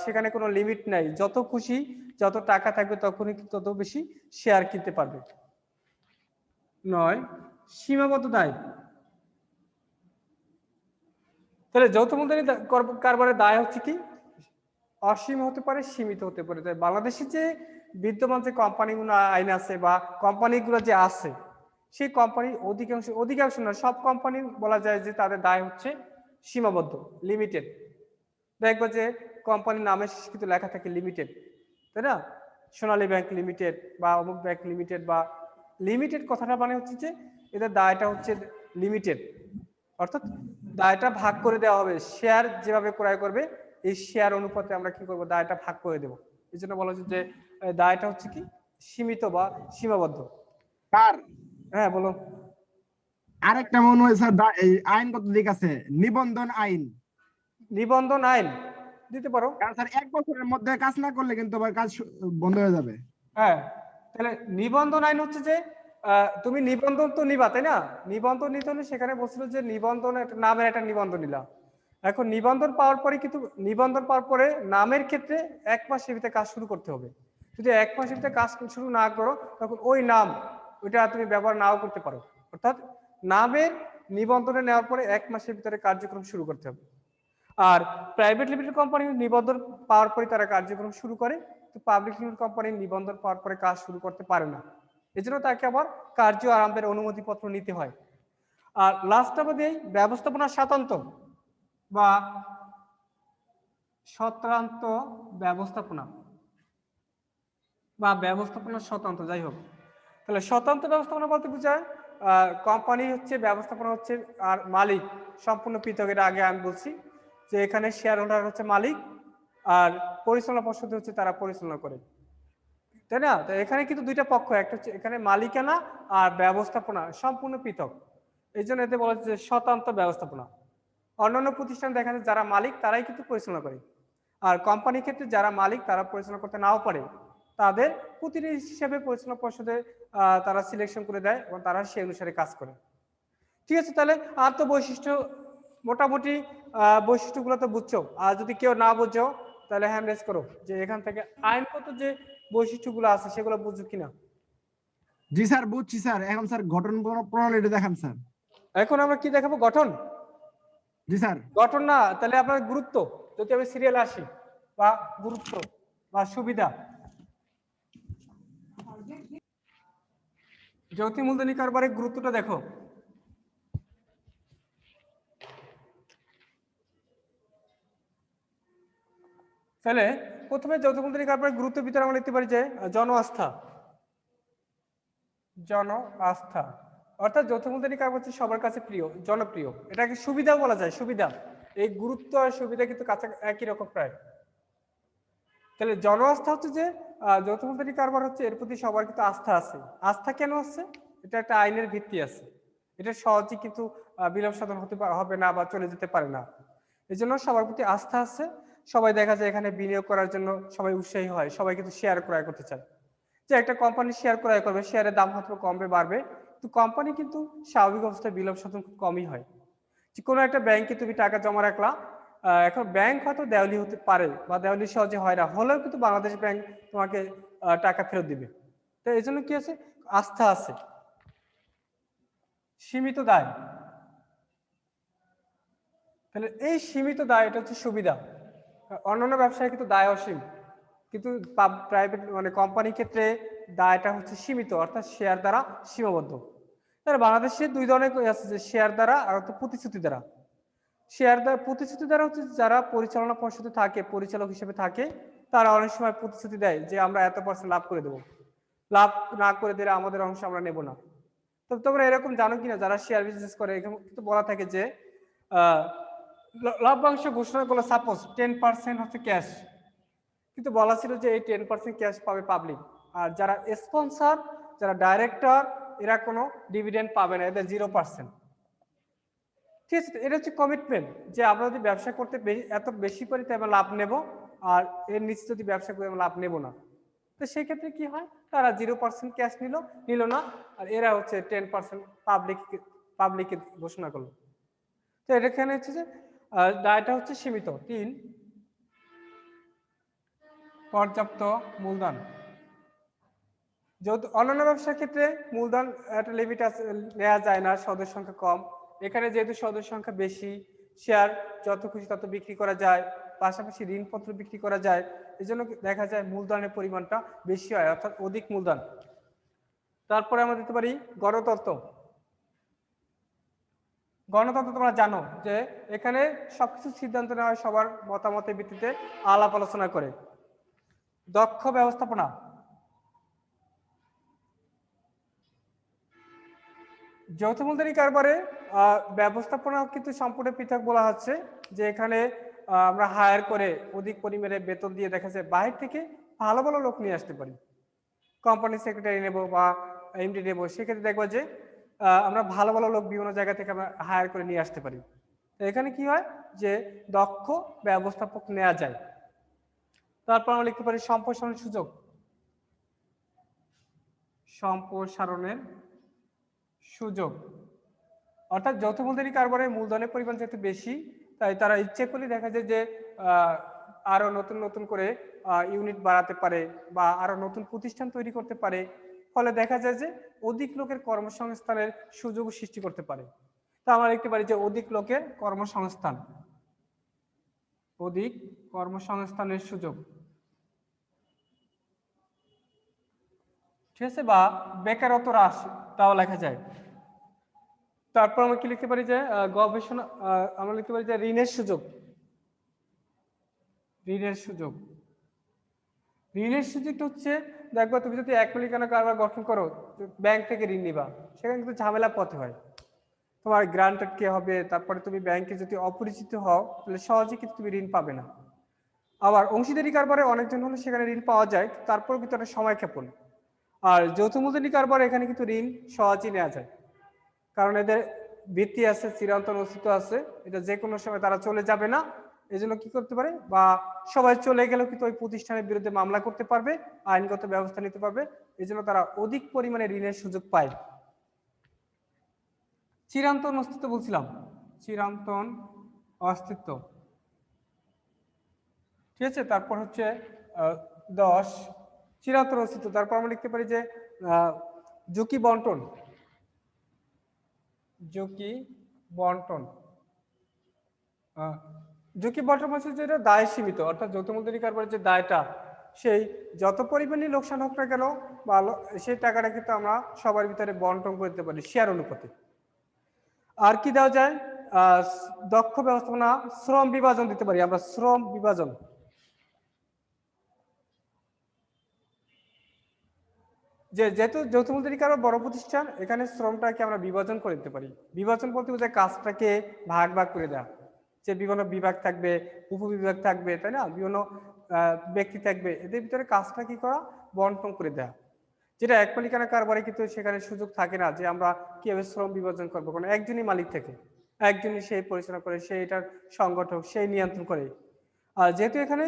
সেখানে কোনো লিমিট নাই, যত খুশি যত টাকা থাকবে তখনই তত বেশি শেয়ার কিনতে পারবে। 9 সীমাবদ্ধ দায়। তাহলে যৌথ মূলধনী কারবারের দায় হচ্ছে কি? অসীম হতে পারে, সীমিত হতে পারে। তাই বাংলাদেশে যে বিদ্যমান যে কোম্পানিগুলো আইন আছে বা কোম্পানিগুলো যে আছে, সেই কোম্পানি অধিকাংশ না, সব কোম্পানি বলা যায় যে তাদের দায় হচ্ছে সীমাবদ্ধ, লিমিটেড। দেখবো যে কোম্পানির নামে কিন্তু লেখা থাকে লিমিটেড, তাই না? সোনালী ব্যাংক লিমিটেড বা অমুক ব্যাংক লিমিটেড, বা লিমিটেড কথাটা মানে হচ্ছে যে এদের দায়টা হচ্ছে লিমিটেড, অর্থাৎ দায়টা ভাগ করে দেওয়া হবে। শেয়ার যেভাবে ক্রয় করবে এই শেয়ার অনুপাতে আমরা কি করব? দায়টা ভাগ করে দেব। এই জন্য বলা হচ্ছে যে দায়টা হচ্ছে কি? সীমিত বা সীমাবদ্ধ। স্যার, হ্যাঁ বলো। আরেকটা মনে হয় স্যার, এই আইনগত দিক আছে, নিবন্ধন আইন। নিবন্ধন আইন দিতে পারো। কারণ স্যার 1 বছরের মধ্যে কাজ না করলে কিন্তু আবার কাজ বন্ধ হয়ে যাবে। হ্যাঁ, তাহলে নিবন্ধন আইন হচ্ছে যে তুমি নিবন্ধন তো নিবা, তাই না? নিবন্ধন নিতে হলে সেখানে বলছিল যে নিবন্ধন একটা নামের একটা নিবন্ধন নিলাম। এখন নিবন্ধন পাওয়ার পরে কিন্তু নিবন্ধন পাওয়ার পরে নামের ক্ষেত্রে 1 মাসের ভিতরে কাজ শুরু করতে হবে। যদি 1 মাসের ভিতরে কাজ শুরু না করো তখন ওই নাম ওইটা তুমি ব্যবহার নাও করতে পারো। অর্থাৎ নামের নিবন্ধনে নেওয়ার পরে 1 মাসের ভিতরে কার্যক্রম শুরু করতে হবে। আর প্রাইভেট লিমিটেড কোম্পানি নিবন্ধন পাওয়ার পরে তারা কার্যক্রম শুরু করে, তো পাবলিক লিমিটেড কোম্পানি নিবন্ধন পাওয়ার পরে কাজ শুরু করতে পারে না। এজন্য তাকে আবার কার্য আরম্ভের অনুমতিপত্র নিতে হয়। আর লাস্ট অবধি ব্যবস্থাপনা স্বাতন্ত্র্য বা স্বতন্ত্র ব্যবস্থাপনা বা ব্যবস্থাপনা স্বতন্ত্র, যাই হোক। তাহলে স্বতন্ত্র ব্যবস্থাপনা বলতে বোঝায় কোম্পানি হচ্ছে ব্যবস্থাপনা হচ্ছে আর মালিক সম্পূর্ণ পৃথক। এটা আগে আমি বলছি যে এখানে শেয়ার হোল্ডার হচ্ছে মালিক আর পরিচালনা পর্ষদ হচ্ছে তারা পরিচালনা করে, তাই না? তো এখানে কিন্তু দুইটা পক্ষ, একটা হচ্ছে এখানে মালিকানা আর ব্যবস্থাপনা সম্পূর্ণ পৃথক। এই জন্য এতে বলা হচ্ছে স্বতন্ত্র ব্যবস্থাপনা। অন্যান্য প্রতিষ্ঠান দেখা যায় যারা মালিক তারাই কিন্তু পরিচালনা করে, আর কোম্পানির ক্ষেত্রে যারা মালিক তারা পরিচালনা করতে নাও পারে, তাদের প্রতিনিধি হিসেবে পরিচালনা পর্ষদে তারা সিলেকশন করে দেয় এবং তারা সেই অনুসারে কাজ করে। ঠিক আছে, তাহলে আর তো বৈশিষ্ট্য মোটামুটি বৈশিষ্ট্যগুলো তো বুঝছো। আর যদি কেউ না বুঝো তাহলে হ্যান্ড রেজ করো যে এখান থেকে আইনগত যে বৈশিষ্ট্যগুলো আছে সেগুলো বুঝছো কিনা। জি স্যার, বুঝছি স্যার। এখন স্যার গঠন প্রণালীটা দেখান স্যার। এখন আমরা কি দেখাবো? গঠন। জি স্যার। গঠন না, তাহলে আপনার গুরুত্ব, যদি আমি সিরিয়াল আসি, বা গুরুত্ব বা সুবিধা। যৌথ মূলধনী কারবারের গুরুত্বটা দেখো। তাহলে প্রথমে যৌথ মূলধনী কারবারের গুরুত্বের ভিতরে আমরা লিখতে পারি যে জন আস্থা। জন আস্থা অর্থাৎ যৌথ মূলধনী কারবার হচ্ছে সবার কাছে প্রিয়, জনপ্রিয়। এটাকে সুবিধা বলা যায়, সুবিধা। এই গুরুত্ব আর সুবিধা কিন্তু কাছে একই রকম প্রায়। তাহলে জন আস্থা হচ্ছে যে যৌথ মূলধনী কারবার হচ্ছে এর প্রতি সবার কিন্তু আস্থা আছে। আস্থা কেন আছে? এটা একটা আইনের ভিত্তি আছে, এটা সহজে কিন্তু বিলোপ সাধন হবে না বা চলে যেতে পারে না। এই জন্য সবার প্রতি আস্থা আছে। সবাই দেখা যায় এখানে বিনিয়োগ করার জন্য সবাই উৎসাহী হয়, সবাই কিন্তু শেয়ার ক্রয় করতে চায়। যে একটা কোম্পানি শেয়ার ক্রয় করবে, শেয়ারের দাম হয়তো কমবে বাড়বে, কিন্তু কোম্পানি কিন্তু স্বাভাবিক অবস্থায় বিলোপ সাধন খুব কমই হয়। যে কোনো একটা ব্যাংকে তুমি টাকা জমা রাখলা, এখন ব্যাংক হয়তো দেওয়ালি হতে পারে বা দেওয়ালি সহজে হয় না, হলেও কিন্তু বাংলাদেশ ব্যাংক তোমাকে টাকা ফেরত দিবে। তো এই জন্য কি আছে? আস্থা আছে। সীমিত দায়, তাহলে এই সীমিত দায় এটা হচ্ছে সুবিধা। অন্যান্য ব্যবসায় কিন্তু দায় অসীম, কিন্তু প্রাইভেট মানে কোম্পানির ক্ষেত্রে দায়টা হচ্ছে সীমিত, অর্থাৎ শেয়ার দ্বারা সীমাবদ্ধ। তাহলে বাংলাদেশে দুই ধরনের আছে, যে শেয়ার দ্বারা আর প্রতিশ্রুতি দ্বারা। শেয়ার দ্বারা, প্রতিশ্রুতি দ্বারা হচ্ছে যারা পরিচালনা পর্ষদে থাকে, পরিচালক হিসেবে থাকে, তারা অনেক সময় প্রতিশ্রুতি দেয় যে আমরা এত% লাভ করে দেবো, লাভ না করে দিলে আমাদের অংশ আমরা নেব না। তো তোমরা এরকম জানো কিনা যারা শেয়ার বিজনেস করে, এখানে কিন্তু বলা থাকে যে লভ্যাংশ ঘোষণা করলো সাপোজ 10% হচ্ছে ক্যাশ, কিন্তু বলা ছিল যে এই 10% ক্যাশ পাবে পাবলিক, আর যারা স্পন্সর, যারা ডাইরেক্টর, এরা কোনো ডিভিডেন্ড পাবে না, এদের 0%। ঠিক আছে, এটা হচ্ছে কমিটমেন্ট যে আমরা যদি ব্যবসা করতে এত বেশি করি তাই আমরা লাভ নেব, আর এর নিচে যদি ব্যবসা করি আমরা লাভ নেব না। তো সেই ক্ষেত্রে কি হয়, তারা 0% ক্যাশ নিল না, আর এরা হচ্ছে 10% পাবলিকে ঘোষণা করলো। তো এখানে হচ্ছে যে দায়টা হচ্ছে সীমিত। 3, পর্যাপ্ত মূলধন। যেহেতু অন্যান্য ব্যবসার ক্ষেত্রে মূলধন একটা লিমিট আছে, নেওয়া যায় না, সদস্য সংখ্যা কম। এখানে যেহেতু সদস্য সংখ্যা বেশি, শেয়ার যত খুশি তত বিক্রি করা যায়, পাশাপাশি ঋণপত্র বিক্রি করা যায়, এই জন্য দেখা যায় মূলধনের পরিমাণটা বেশি হয়, অর্থাৎ অধিক মূলধন। তারপরে আমরা দিতে পারি গণতন্ত্র। গণতন্ত্র তোমরা জানো যে এখানে সবকিছু সিদ্ধান্ত নেওয়া হয় সবার মতামতের ভিত্তিতে, আলাপ আলোচনা করে। দক্ষ ব্যবস্থাপনা। যৌথ মূলধনী কারবারে ব্যবস্থাপনা কিন্তু সম্পূর্ণ পৃথক বলা হচ্ছে, যে এখানে আমরা হায়ার করে অধিক পরিমাণে বেতন দিয়ে দেখা যায় বাইরে থেকে ভালো ভালো লোক নিয়ে আসতে পারি। কোম্পানি সেক্রেটারি নেব বা এমডি নেব, সেক্ষেত্রে দেখবো যে আমরা ভালো ভালো লোক বিভিন্ন জায়গা থেকে আমরা হায়ার করে নিয়ে আসতে পারি। তো এখানে কি হয় যে দক্ষ ব্যবস্থাপক নেওয়া যায়। তারপর আমরা লিখতে পারি সম্প্রসারণের সুযোগ। সম্প্রসারণের সুযোগ অর্থাৎ যৌথ মূলধনী কারবারে মূলধনের পরিমাণ যেহেতু বেশি, তাই তারা ইচ্ছে করলে দেখা যায় যে আরো নতুন নতুন করে ইউনিট বাড়াতে পারে বা আরো নতুন প্রতিষ্ঠান তৈরি করতে পারে। ফলে দেখা যায় যে অধিক লোকের কর্মসংস্থানের সুযোগ সৃষ্টি করতে পারে। তা আমরা দেখতে পারি যে অধিক লোকের কর্মসংস্থান, অধিক কর্মসংস্থানের সুযোগ, ঠিক আছে, বা বেকারত্ব হ্রাস, তাও লেখা যায়। তারপর আমরা কি লিখতে পারি যে গবেষণা, আমরা লিখতে পারি যে ঋণের সুযোগ। ঋণের সুযোগ, ঋণের সুযোগটা হচ্ছে দেখবো তুমি যদি 1 মিলিয়ন কারবার গঠন করো, ব্যাংক থেকে ঋণ নিবা, সেখানে কিন্তু ঝামেলা পথে হয়, তোমার গ্রান্টেড কে হবে, তারপরে তুমি ব্যাংকে যদি অপরিচিত হও তাহলে সহজে কিন্তু তুমি ঋণ পাবে না। আবার অংশীদারি কারবারে অনেকজন হলে সেখানে ঋণ পাওয়া যায়, তারপর কিন্তু একটা সময় ক্ষেপণ। আর যৌথ মূলধনী কারবারে এখানে কিন্তু ঋণ সহজেই নেওয়া যায়, কারণ এদের ভিত্তি আছে, চিরন্তন অস্তিত্ব আছে, এটা যে কোনো সময় তারা চলে যাবে না। এই জন্য কি করতে পারে, বা সবাই চলে গেলেও কিন্তু ওই প্রতিষ্ঠানের বিরুদ্ধে মামলা করতে পারবে, আইনগত ব্যবস্থা নিতে পারবে। এই জন্য তারা অধিক পরিমাণে ঋণের সুযোগ পায়। চিরন্তন অস্তিত্ব বলছিলাম, চিরন্তন অস্তিত্ব, ঠিক আছে। তারপর হচ্ছে 10, চিরন্তন অস্তিত্ব। তারপর আমরা লিখতে পারি যে ঝুঁকি বন্টন। ঝুঁকি বন্টন, ঝুঁকি বন্টন হচ্ছে যেটা দায় সীমিত, অর্থাৎ যৌথ মূলধনী কারবারের যে দায়টা, সেই যত পরিমাণে লোকসান হোক না কেন বা সেই টাকাটা কিন্তু আমরা সবার ভিতরে বন্টন করতে পারি শেয়ার অনুপাতে। আর কি দেওয়া যায়, দক্ষ ব্যবস্থাপনা, শ্রম বিভাজন দিতে পারি আমরা, শ্রম বিভাজন। যেহেতু যৌথ মূলধনী কারবার বড় প্রতিষ্ঠান, এখানে শ্রমটাকে আমরা বিভাজন করে দিতে পারি। বিভাজন বলতে বোঝায় কাজটাকে ভাগ ভাগ করে দেওয়া, যে বিভিন্ন বিভাগ থাকবে, উপবিভাগ থাকবে, তাই না, বিভিন্ন ব্যক্তি থাকবে, এদের ভিতরে কাজটা কি করা, বন্টন করে দেওয়া। যেটা এক মালিকানা কারবারে কিন্তু সেখানে সুযোগ থাকে না যে আমরা কিভাবে শ্রম বিভাজন করবো, কারণ একজনই মালিক থাকে, একজনই সেই পরিচালনা করে, সেই এটার সংগঠক, সেই নিয়ন্ত্রণ করে। আর যেহেতু এখানে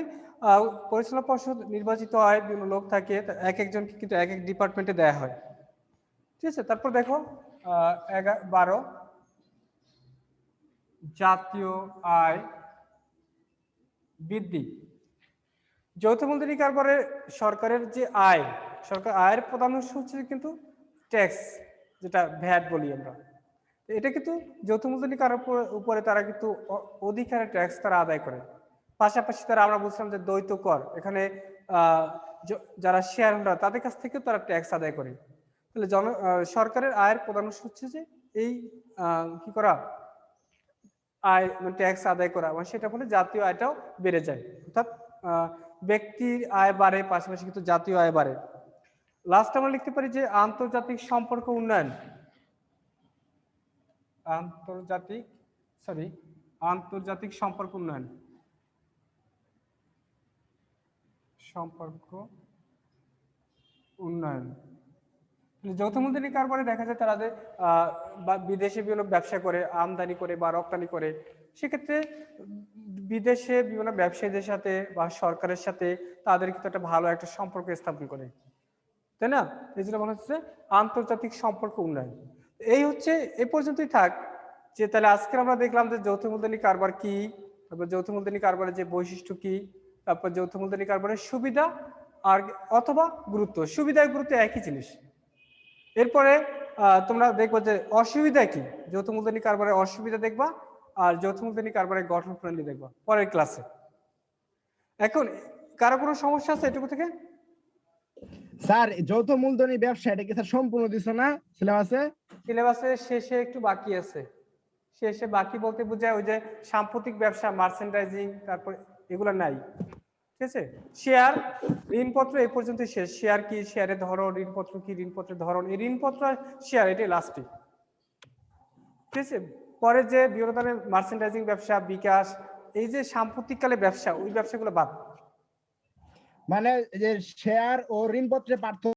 পরিচালনা পর্ষদ নির্বাচিত হয়, বিভিন্ন লোক থাকে, এক একজনকে কিন্তু এক এক ডিপার্টমেন্টে দেয়া হয়। ঠিক আছে, তারপর দেখো 12 জাতীয় আয় বৃদ্ধি। যৌথ মূলধনী কারবারে সরকারের যে আয়, সরকার আয়ের প্রধান উৎস হচ্ছে কিন্তু ট্যাক্স, যেটা ভ্যাট বলি আমরা। এটা কিন্তু যৌথ মূলধনী কারবার উপরে তারা কিন্তু অধিকারে ট্যাক্স তারা আদায় করে। পাশাপাশি তারা, আমরা বুঝলাম যে দ্বৈত কর, এখানে যারা শেয়ার হোল্ডার তাদের কাছ থেকেও তারা ট্যাক্স আদায় করে। তাহলে সরকারের আয়ের প্রধান উৎস হচ্ছে যে এই কি করা, আয় ট্যাক্স আদায় করা, মানে সেটা ফলে জাতীয় আয়টাও বেড়ে যায়, অর্থাৎ ব্যক্তির আয় বাড়ে, পাশাপাশি কিন্তু জাতীয় আয় বাড়ে। লাস্ট আমরা লিখতে পারি যে আন্তর্জাতিক সম্পর্ক উন্নয়ন, আন্তর্জাতিক সম্পর্ক উন্নয়ন, যৌথ মূলধনী কারবারে দেখা যায় তারা যে বিদেশে বিভিন্ন ব্যবসা করে, আমদানি করে বা রপ্তানি করে, সেক্ষেত্রে বিদেশে বিভিন্ন ব্যবসায়ীদের সাথে বা সরকারের সাথে তাদের কিন্তু একটা ভালো একটা সম্পর্ক স্থাপন করে, তাই না? এই জন্য বলা হচ্ছে আন্তর্জাতিক সম্পর্ক উন্নয়ন। এই হচ্ছে এ পর্যন্তই থাক। যে তাহলে আজকে আমরা দেখলাম যে যৌথ মূলধনী কারবার কি, তারপর যৌথ মূলধনী কারবারের যে বৈশিষ্ট্য কি, তারপর যৌথ মূলধনী কারবারের সুবিধা আর অথবা গুরুত্ব। সুবিধা গুরুত্ব একই জিনিস। এরপরে তোমরা দেখবো যে অসুবিধা কি, যৌথ মূলধনী কারবারের অসুবিধা দেখবা, আর যৌথ মূলধনী কারবারের গঠন প্রণালী দেখবা পরের ক্লাসে। এখন কারো কোনো সমস্যা আছে এটুকু থেকে? স্যার যৌথ মূলধনী ব্যবসা এটা কি স্যার সম্পূর্ণ দিছো না সিলেবাসে? সিলেবাসের শেষে একটু বাকি আছে। শেষে বাকি বলতে বোঝায় ওই যে সাম্প্রতিক ব্যবসা, মার্চেন্ডাইজিং, তারপর এগুলো নাই। ঠিক আছে, শেয়ার, ঋণপত্র এই পর্যন্ত শেষ। শেয়ার কি, শেয়ারের ধরন, ঋণপত্র কি, ঋণপত্রের ধরন, এই ঋণপত্র শেয়ার এটাই লাস্টে। ঠিক আছে, পরে যে বিভিন্ন ধরনের মার্চেন্ডাইজিং ব্যবসা, বিকাশ, এই যে সাম্প্রতিককালে ব্যবসা, ওই ব্যবসাগুলো বাদ। মানে যে শেয়ার ও ঋণপত্রের পার্থক্য